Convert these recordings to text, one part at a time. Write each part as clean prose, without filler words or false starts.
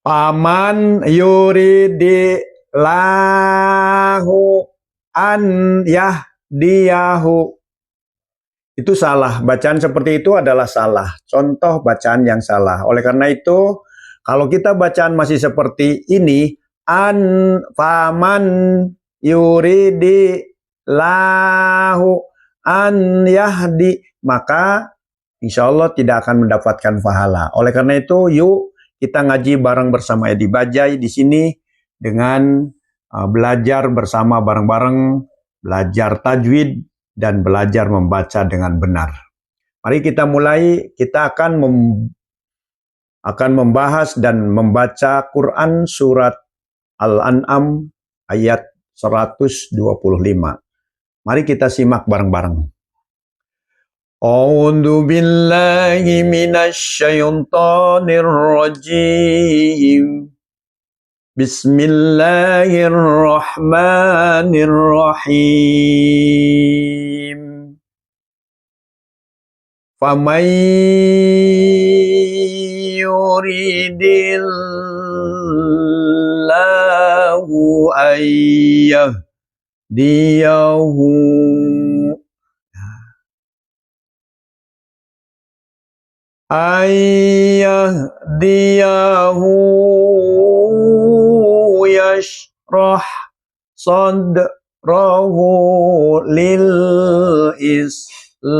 Paman yuridillahu an yahdiyahu. Itu salah. Bacaan seperti itu adalah salah. Contoh bacaan yang salah. Oleh karena itu, kalau kita bacaan masih seperti ini, paman yuridillahu an yahdi, maka insya Allah tidak akan mendapatkan pahala. Oleh karena itu, yuk kita ngaji bareng bersama Edi Bajai di sini dengan belajar bersama bareng-bareng, belajar tajwid dan belajar membaca dengan benar. Mari kita mulai. Kita akan membahas dan membaca Quran surat Al-An'am ayat 125. Mari kita simak bareng-bareng. A'udzu billahi minasy syaithanir rajim. Bismillahirrahmanirrahim. Faman yuridillahu ayyahdiyahu yashrah sadrahu lil Islam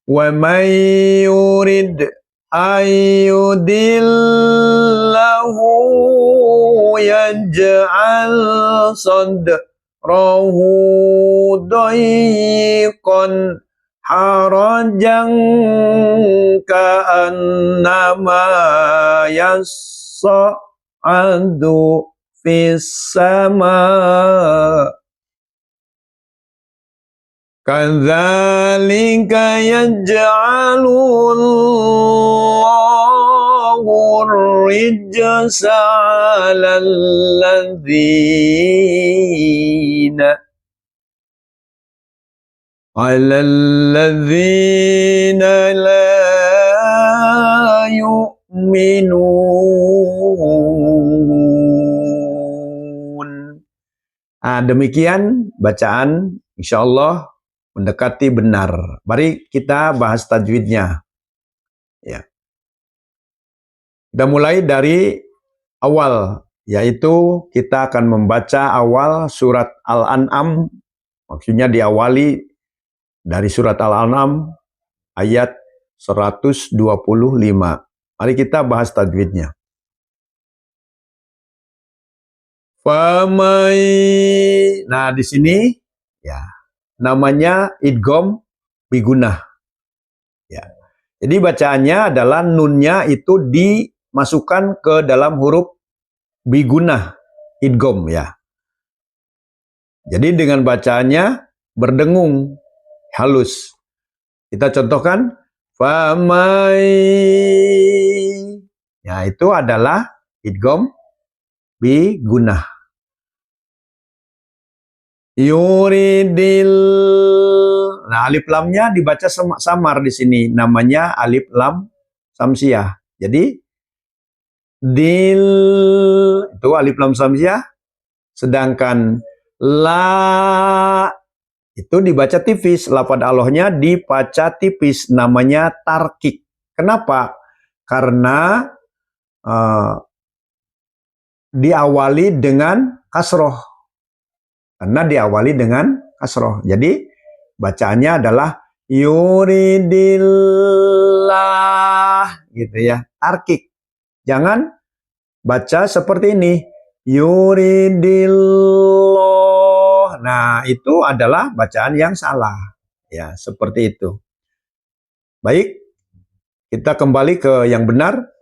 wa man yurid ayyudillahu yaj'al sadrahu dayqan harajan ka'annama yas'adu fis sama kadzalika yaj'alullahu rijsa 'alal ladzina la yu'minun. Demikian bacaan, insya Allah mendekati benar. Mari kita bahas tajwidnya. Ya. Kita mulai dari awal, yaitu kita akan membaca awal surat Al-An'am, maksudnya diawali dari surat Al-An'am ayat 125. Mari kita bahas tajwidnya. Nah, di sini ya namanya idgham bigunah. Ya. Jadi bacaannya adalah nunnya itu dimasukkan ke dalam huruf bigunah, idgham ya. Jadi dengan bacaannya berdengung, halus. Kita contohkan famai. Ya, itu adalah idgham bigunah. Yuridil. Nah, alif lamnya dibaca samar di sini, namanya alif lam samsiah. Jadi dil itu alif lam samsiah, sedangkan la itu dibaca tipis, lafadz Allahnya dibaca tipis, namanya tarkik. Kenapa? Karena diawali dengan kasroh. Karena diawali dengan kasroh. Jadi bacaannya adalah yuridillah gitu ya, tarkik. Jangan baca seperti ini, yuridillah. Nah, itu adalah bacaan yang salah. Ya, seperti itu. Baik, kita kembali ke yang benar.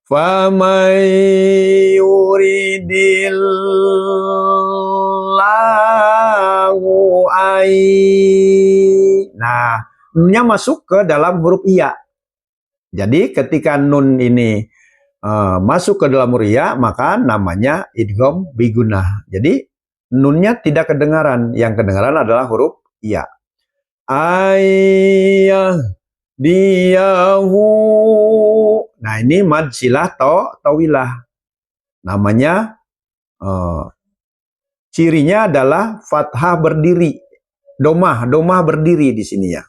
Famay yuridillahu ay. Nah, nunnya masuk ke dalam huruf iya. Jadi ketika nun ini masuk ke dalam huruf iya, maka namanya idgham bigunah. Jadi nunnya tidak kedengaran, yang kedengaran adalah huruf iya. Ayah diyahu. Nah ini mad silah tawilah. Namanya cirinya adalah fathah berdiri. Domah berdiri di sini ya.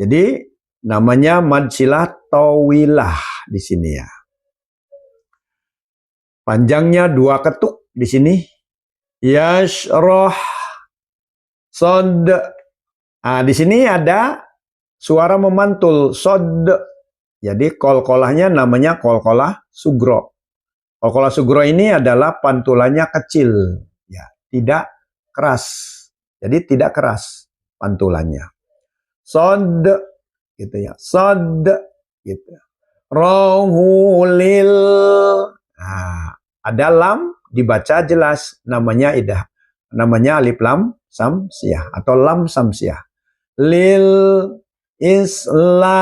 Jadi namanya mad silah tawilah di sini ya. Panjangnya 2 ketuk di sini. Yashrah sod. Nah, di sini ada suara memantul sod. Jadi kolkolahnya namanya kolkolah sugro. Kolkolah sugro ini adalah pantulannya kecil, ya, tidak keras. Jadi tidak keras pantulannya. Sod gitu ya. Sod gitu. Rohulil. Nah, ada lam dibaca jelas namanya idah. Namanya alif lam samsiah atau lam samsiah. Lil isla.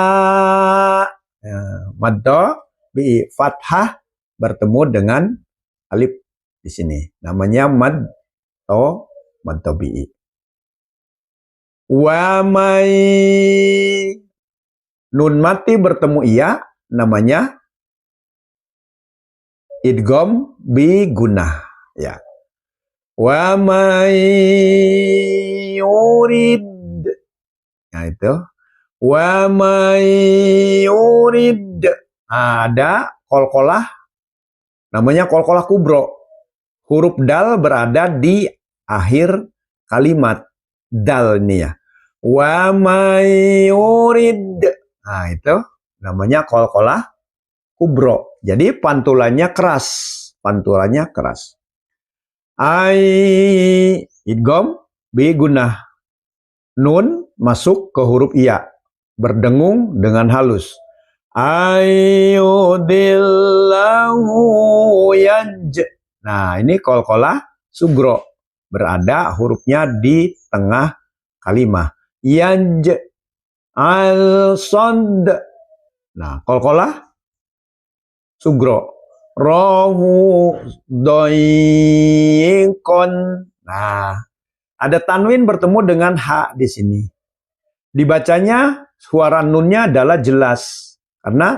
Maddo bi fathah bertemu dengan alif di sini. Namanya mad tabi'i. Wa mai nun mati bertemu iya namanya idgham bi gunnah ya. Wa may yurid. Nah itu. Wa may yurid. Ada kolkolah namanya kolkolah kubro. Huruf dal berada di akhir kalimat. Dal ini ya. Wa may yurid. Nah itu namanya kolkolah kubro. Jadi pantulannya keras. Pantulannya keras. Ai idgham bi gunnah. Nun masuk ke huruf iya. Berdengung dengan halus. Ayudillahu yaj. Nah ini kolkolah sugro. Berada hurufnya di tengah kalimat. Yaj al-sod. Nah kolkolah sugro. Rohu doyikon. Nah, ada tanwin bertemu dengan ha di sini. Dibacanya suara nunnya adalah jelas. Karena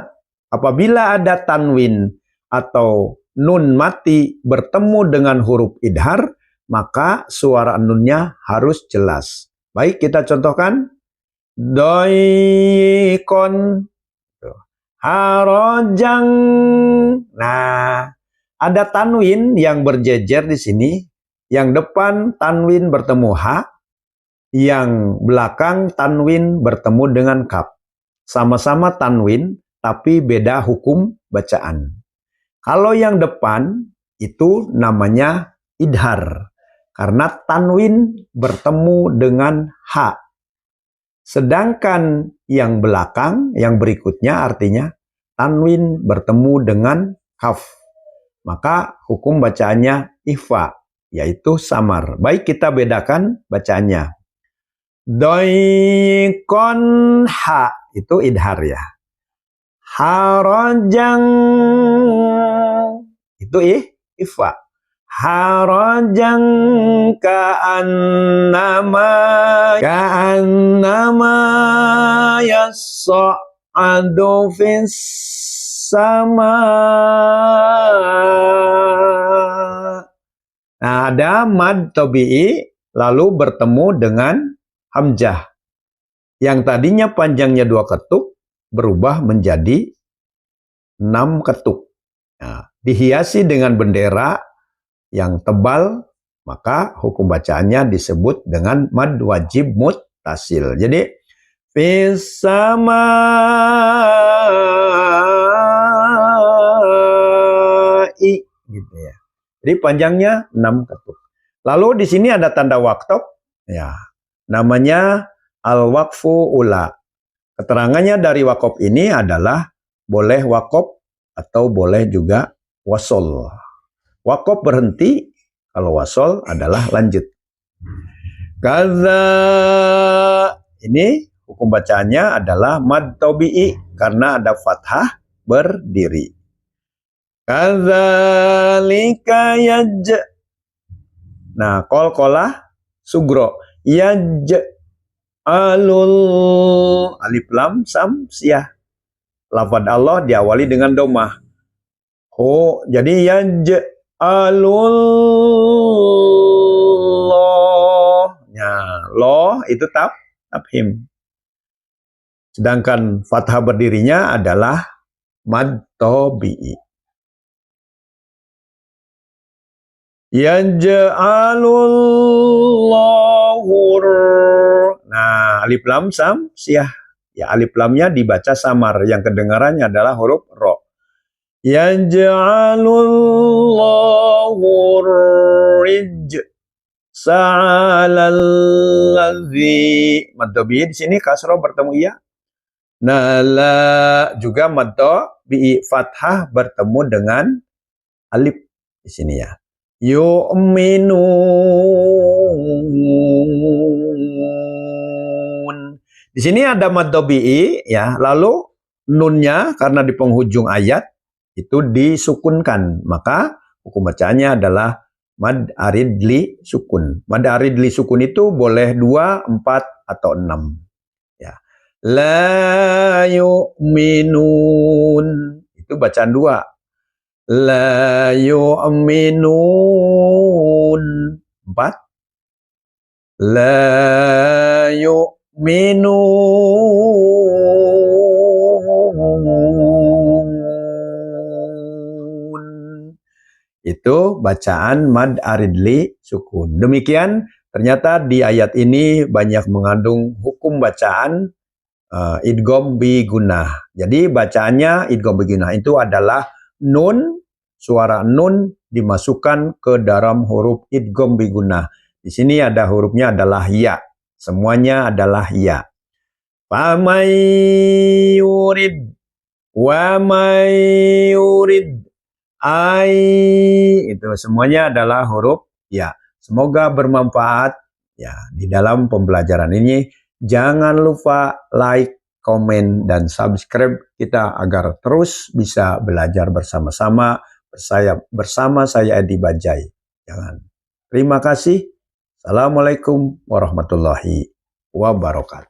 apabila ada tanwin atau nun mati bertemu dengan huruf idhar, maka suara nunnya harus jelas. Baik, kita contohkan. Doyikon. Harojang. Nah, ada tanwin yang berjejer di sini. Yang depan tanwin bertemu ha, yang belakang tanwin bertemu dengan kaf. Sama-sama tanwin, tapi beda hukum bacaan. Kalau yang depan itu namanya idhar, karena tanwin bertemu dengan ha. Sedangkan yang belakang, yang berikutnya artinya tanwin bertemu dengan kaf. Maka hukum bacaannya ikhfa, yaitu samar. Baik, kita bedakan bacaannya. Doikon ha, itu idhar ya. Harojang, itu ikhfa. Harojang ka'annama yas'adu fis sama. Nah, ada mad tabi'i lalu bertemu dengan hamzah. Yang tadinya panjangnya 2 ketuk berubah menjadi 6 ketuk. Nah, dihiasi dengan bendera yang tebal, maka hukum bacaannya disebut dengan mad wajib muttasil. Jadi fis sama gitu ya. Jadi panjangnya 6 ketuk. Lalu di sini ada tanda waqtof ya. Namanya al-waqfu ula. Keterangannya dari waqof ini adalah boleh waqof atau boleh juga wasol. Waqof berhenti, kalau wasol adalah lanjut. Kaza, ini hukum bacaannya adalah mad tabi'i karena ada fathah berdiri. Kadzalika yaj. Nah, qalqalah sugro. Yaj. alul, alif lam sam siyah. Lafaz Allah diawali dengan domah. Ho, jadi yaj'alullah. Ya, loh itu tafhim. Sedangkan fathah berdirinya adalah mad tabi'i. Yaj'alullahu. Nah, alif lam sam siyah. Ya, alif lamnya dibaca samar, yang kedengarannya adalah huruf ro. Yaj'alullahu rijsa'alallazi. Mad tabi'i di sini kasroh bertemu iya. Nala juga mad tabi'i fathah bertemu dengan alif di sini ya. Yu'minun. Di sini ada mad tabi'i ya, lalu nunnya karena di penghujung ayat itu disukunkan, maka hukum bacaannya adalah mad arid li sukun. Mad arid li sukun itu boleh 2, 4 atau 6 ya. La yu'minun itu bacaan 2. La yu'minun 4. La yu'minun. Itu bacaan mad aridli sukun. Demikian ternyata di ayat ini banyak mengandung hukum bacaan idgham bi gunnah. Jadi bacaannya idgham bi gunnah itu adalah nun, suara nun dimasukkan ke dalam huruf idgham bi gunnah. Di sini ada hurufnya adalah ya. Semuanya adalah ya. Famay yurid wa may yurid ai, itu semuanya adalah huruf ya. Semoga bermanfaat ya di dalam pembelajaran ini. Jangan lupa like, komen, dan subscribe kita agar terus bisa belajar bersama-sama bersama saya Edi Bajai. Terima kasih. Assalamualaikum warahmatullahi wabarakatuh.